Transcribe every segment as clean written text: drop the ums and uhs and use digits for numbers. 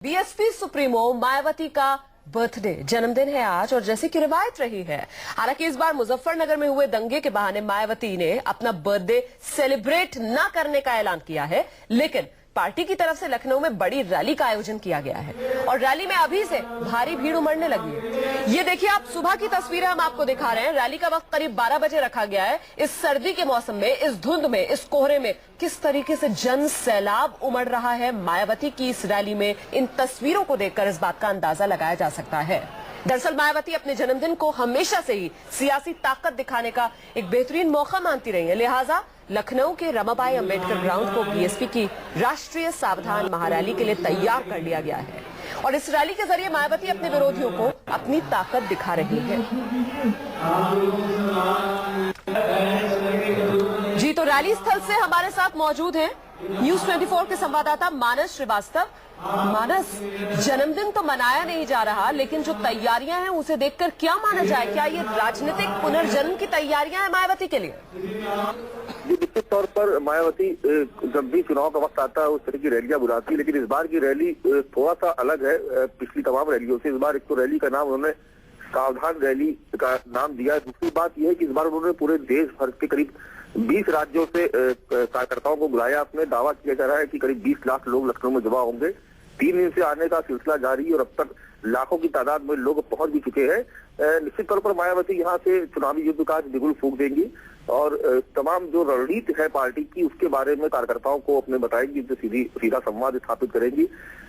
BSP supremo Mayawati का birthday जन्मदिन है आज, और जैसे कि रिवायत रही है, हालांकि इस बार मुजफ्फरनगर में हुए दंगे के बहाने मायावती ने अपना बर्थडे सेलिब्रेट न करने का ऐलान किया है, लेकिन पार्टी की तरफ से लखनऊ में बड़ी रैली का आयोजन किया गया है और रैली में अभी से भारी भीड़ उमड़ने लगी है। ये देखिए, आप सुबह की तस्वीरें हम आपको दिखा रहे हैं। रैली का वक्त करीब 12 बजे रखा गया है। इस सर्दी के मौसम में, इस धुंध में, इस कोहरे में किस तरीके से जन सैलाब उमड़ रहा है मायावती की इस रैली में, इन तस्वीरों को देखकर इस बात का अंदाजा लगाया जा सकता है। दरअसल मायावती अपने जन्मदिन को हमेशा से ही सियासी ताकत दिखाने का एक बेहतरीन मौका मानती रही है, लिहाजा लखनऊ के रमाबाई अंबेडकर ग्राउंड को बीएसपी की राष्ट्रीय सावधान महारैली के लिए तैयार कर लिया गया है और इस रैली के जरिए मायावती अपने विरोधियों को अपनी ताकत दिखा रही है। जी, तो रैली स्थल से हमारे साथ मौजूद हैं न्यूज 24 के संवाददाता मानस श्रीवास्तव। मानस, जन्मदिन तो मनाया नहीं जा रहा, लेकिन जो तैयारियां हैं उसे देखकर क्या माना जाए? क्या ये राजनीतिक पुनर्जन्म की तैयारियां हैं मायावती के लिए? जी, निश्चित तौर पर मायावती जब भी चुनाव का वक्त आता है उस तरह की रैलियां बुलाती है, लेकिन इस बार की रैली थोड़ा सा अलग है पिछली तमाम रैलियों से। इस बार एक तो रैली का नाम उन्होंने सावधान रैली का नाम दिया है। दूसरी बात यह है कि इस बार उन्होंने पूरे देश भर के करीब 20 राज्यों से कार्यकर्ताओं को बुलाया। अपने दावा किया जा रहा है कि करीब 20 लाख लोग लखनऊ में जमा होंगे। 3 दिन से आने का सिलसिला जारी है और अब तक लाखों की तादाद में लोग पहुंच भी चुके हैं। निश्चित तौर पर मायावती यहाँ से चुनावी युद्ध का बिगुल फूंक देंगी और तमाम जो रणनीति है पार्टी की उसके बारे में कार्यकर्ताओं को अपने बताएंगी, जो सीधा संवाद स्थापित करेंगी।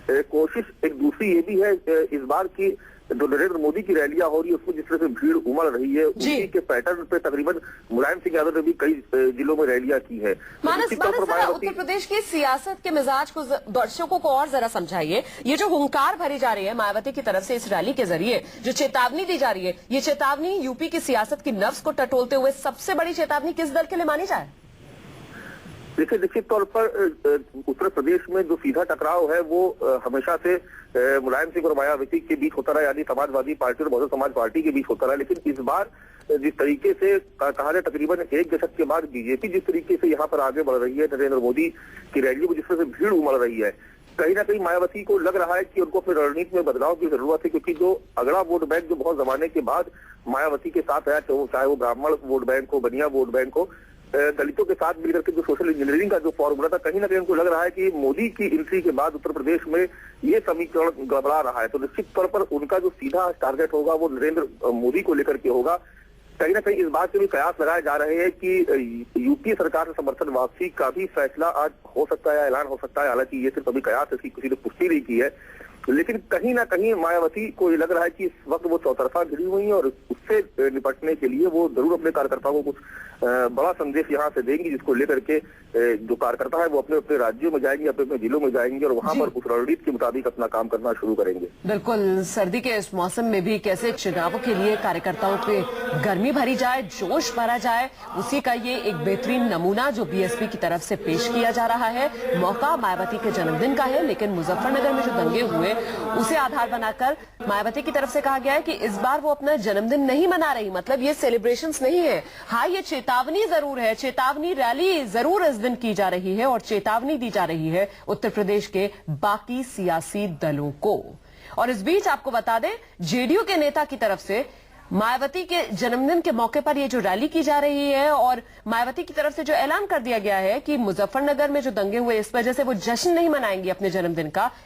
कोशिश एक दूसरी ये भी है, इस बार की जो नरेंद्र मोदी की रैलियां हो रही है उसमें जिस तरह से भीड़ उमड़ रही है, उसी के पैटर्न पे तकरीबन मुलायम सिंह यादव ने भी कई जिलों में रैलियां की है। मानस, उत्तर प्रदेश की सियासत के मिजाज को दर्शकों को और जरा समझाइए। ये जो हुंकार भरी जा रही है मायावती की तरफ से इस रैली के जरिए, जो चेतावनी दी जा रही है, ये चेतावनी यूपी की सियासत की नब्ज को टटोलते हुए सबसे बड़ी चेतावनी किस दल के लिए मानी जाए? देखिए, निश्चित तौर पर उत्तर प्रदेश में जो सीधा टकराव है वो हमेशा से मुलायम सिंह और मायावती के बीच होता रहा, यानी समाजवादी पार्टी और बहुजन समाज पार्टी के बीच होता रहा। लेकिन इस बार जिस तरीके से कहा जाए तकरीबन 1 दशक के बाद बीजेपी जिस तरीके से यहाँ पर आगे बढ़ रही है, नरेंद्र मोदी की रैली में जिस तरह से भीड़ उमड़ रही है, कहीं ना कहीं मायावती को लग रहा है कि उनको अपनी रणनीति में बदलाव की जरूरत है, क्योंकि जो अगला वोट बैंक जो बहुत जमाने के बाद मायावती के साथ आया, चाहे वो ब्राह्मण वोट बैंक हो, बनिया वोट बैंक हो, दलितों के साथ मिलकर के जो सोशल इंजीनियरिंग का जो फॉर्मूला था, कहीं ना कहीं उनको लग रहा है कि मोदी की एंट्री के बाद उत्तर प्रदेश में ये समीकरण गड़बड़ा रहा है। तो निश्चित तौर पर उनका जो सीधा टारगेट होगा वो नरेंद्र मोदी को लेकर के होगा। कहीं ना कहीं इस बात के भी कयास लगाए जा रहे हैं कि यूपीए सरकार से समर्थन वापसी का भी फैसला आज हो सकता है, ऐलान हो सकता है। हालांकि ये सिर्फ अभी कयास है, इसकी किसी ने पुष्टि नहीं की है, लेकिन कहीं ना कहीं मायावती को ये लग रहा है कि इस वक्त वो चौतरफा घिरी हुई है और उससे निपटने के लिए वो जरूर अपने कार्यकर्ताओं को कुछ बड़ा संदेश यहाँ से देंगी, जिसको लेकर के जो कार्यकर्ता है वो अपने अपने राज्यों में जाएंगे, अपने अपने जिलों में जाएंगे और वहां पर उस रणनीति के मुताबिक अपना काम करना शुरू करेंगे। बिल्कुल, सर्दी के इस मौसम में भी कैसे चुनावों के लिए कार्यकर्ताओं पे गर्मी भरी जाए, जोश भरा जाए, उसी का ये एक बेहतरीन नमूना जो बीएसपी की तरफ से पेश किया जा रहा है। मौका मायावती के जन्मदिन का है, लेकिन मुजफ्फरनगर में जो दंगे हुए उसे आधार बनाकर मायावती की तरफ से कहा गया है कि इस बार वो अपना जन्मदिन नहीं मना रही, मतलब ये सेलिब्रेशंस नहीं है। हाँ, ये चेतावनी जरूर है, चेतावनी रैली जरूर इस दिन की जा रही है और चेतावनी दी जा रही है उत्तर प्रदेश के बाकी सियासी दलों को। और इस बीच आपको बता दें, जेडीयू के नेता की तरफ से मायावती के जन्मदिन के मौके पर ये जो रैली की जा रही है और मायावती की तरफ से जो ऐलान कर दिया गया है कि मुजफ्फरनगर में जो दंगे हुए इस वजह से वो जश्न नहीं मनाएंगी अपने जन्मदिन का,